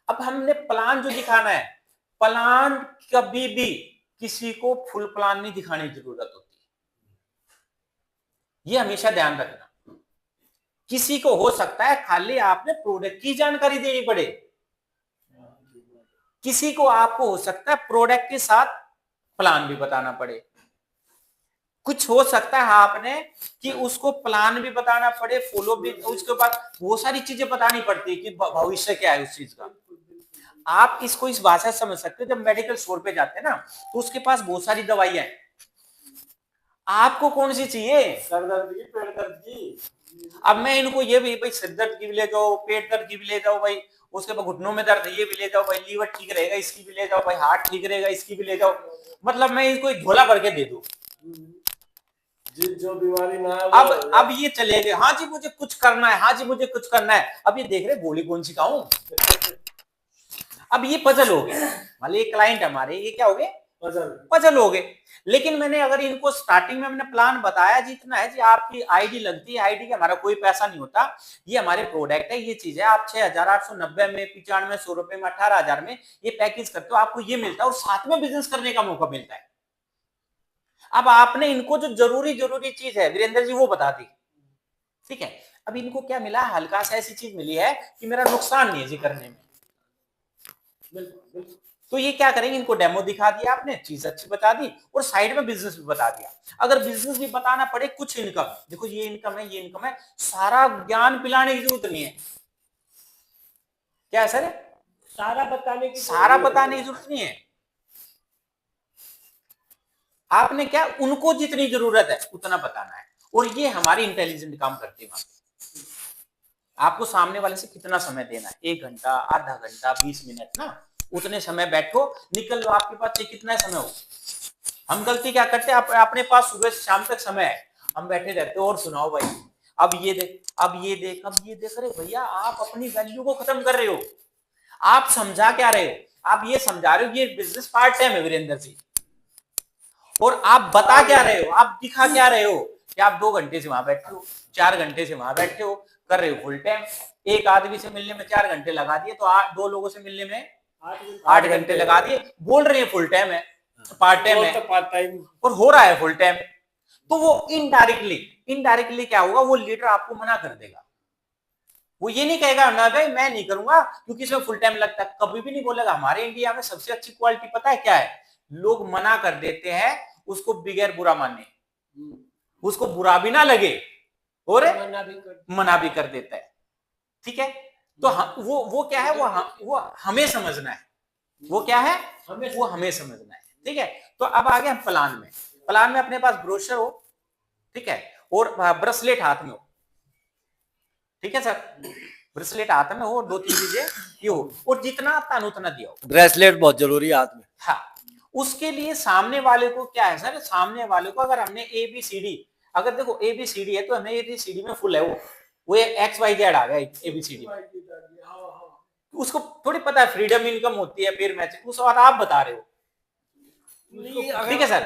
अब हमने प्लान जो दिखाना है, प्लान कभी भी किसी को फुल प्लान नहीं दिखाने की जरूरत होती, ये हमेशा ध्यान रखना। किसी को हो सकता है खाली आपने प्रोडक्ट की जानकारी देनी पड़े, किसी को आपको हो सकता है प्रोडक्ट के साथ प्लान भी बताना पड़े, कुछ हो सकता है आपने कि उसको प्लान भी बताना पड़े, फॉलो भी, उसके बाद बहुत सारी चीजें बतानी पड़ती है कि भविष्य क्या है उस चीज का। आप इसको इस भाषा समझ सकते हो, जब मेडिकल स्टोर पे जाते हैं ना तो उसके पास बहुत सारी दवाइयां हैं, आपको कौन सी चाहिए? सर दर्द की, पेट दर्द की। अब मैं इनको ये भी भाई सिर दर्द की भी ले जाओ, पेट दर्द की भी ले जाओ भाई, उसके बाद घुटनों में दर्द ये भी ले जाओ भाई, लीवर ठीक रहेगा इसकी भी ले जाओ भाई, हार्ट ठीक रहेगा इसकी भी ले जाओ, मतलब मैं इसको एक झोला भर के दे दूं, जो बीमारी ना है अब ये चले गए, हाँ जी मुझे कुछ करना है, हाँ जी मुझे कुछ करना है, अब ये देख रहे गोली कौन सी खाऊं, अब ये पजल हो गए, मान लीजिए क्लाइंट हमारे, ये क्या हो गए? पजल हो गए। लेकिन मैंने अगर इनको स्टार्टिंग में हमने प्लान बताया जी इतना है जी, आपकी आईडी लगती है, आईडी का हमारा कोई पैसा नहीं होता, ये हमारे प्रोडक्ट है, ये चीज है, आप 6,890 में, 95 100 रुपए में, 18,000 में ये पैकेज करते हो, आपको ये मिलता है और साथ में बिजनेस करने का मौका मिलता है। अब आपने इनको जो जरूरी चीज है वीरेंद्र जी वो बता दी, ठीक है। अब इनको क्या मिला? हल्का सा ऐसी चीज मिली है कि मेरा नुकसान नहीं है जी करने में, तो ये क्या करेंगे, इनको डेमो दिखा दिया आपने, चीज अच्छी बता दी और साइड में बिजनेस भी बता दिया। अगर बिजनेस भी बताना पड़े, कुछ इनकम, देखो ये इनकम है, ये इनकम है, सारा ज्ञान पिलाने की जरूरत नहीं है। क्या है सर? सारा बताने की जरूरत नहीं है। आपने क्या, उनको जितनी जरूरत है उतना बताना है, और ये हमारी इंटेलिजेंट काम करती है। आपको सामने वाले से कितना समय देना है, 1 घंटा, आधा घंटा, 20 मिनट ना, उतने समय बैठो, निकल लो, आपके पास कितना समय हो। हम गलती क्या करते हैं, अपने पास सुबह से शाम तक समय है, हम बैठे रहते, और सुनाओ भाई, अब ये देख, अब ये देख, अब ये देख। अरे भैया आप अपनी वैल्यू को खत्म कर रहे हो, आप समझा क्या रहे हो, आप ये समझा रहे हो ये बिजनेस पार्ट टाइम है वीरेंद्र जी, और आप बता क्या रहे हो, आप दिखा क्या रहे हो कि आप 2 घंटे से वहां बैठे हो, 4 घंटे से वहां बैठे हो, कर रहे हो फुल टाइम। एक आदमी से मिलने में 4 घंटे लगा दिए, तो 2 लोगों से मिलने में 8 घंटे लगा दिए, बोल रहे हैं फुल टाइम है, पार्ट टाइम है, पार्ट टाइम, और हो रहा है फुल टाइम। तो वो इनडायरेक्टली क्या होगा, वो लीडर आपको मना कर देगा, वो ये नहीं कहेगा ना भाई मैं नहीं करूंगा क्योंकि इसमें फुल टाइम लगता है, कभी भी नहीं बोलेगा। हमारे इंडिया में सबसे अच्छी क्वालिटी पता है क्या है? लोग मना कर देते हैं, उसको बगैर बुरा माने, उसको बुरा भी ना लगे और मना भी कर देता है, ठीक है। तो वो क्या है, वो हमें समझना है, वो क्या है, वो हमें समझना है, ठीक है। तो अब आ गए हम प्लान में अपने पास ब्रोशर हो, ठीक है, और ब्रेसलेट हाथ में हो, ठीक है सर, ब्रेसलेट हाथ में हो, 2-3 चीजें ये हो, और जितना आता उतना दिया हो। ब्रेसलेट बहुत जरूरी है हाथ में। हाँ, उसके लिए सामने वाले को क्या है सर, सामने वाले को अगर हमने ABCD, अगर देखो ABCD है तो हमें ABCD में फुल है, वो XYZ आ गया ABCD, उसको थोड़ी पता है फ्रीडम इनकम होती है, फिर मैच, उस और आप बता रहे हो, ठीक है सर।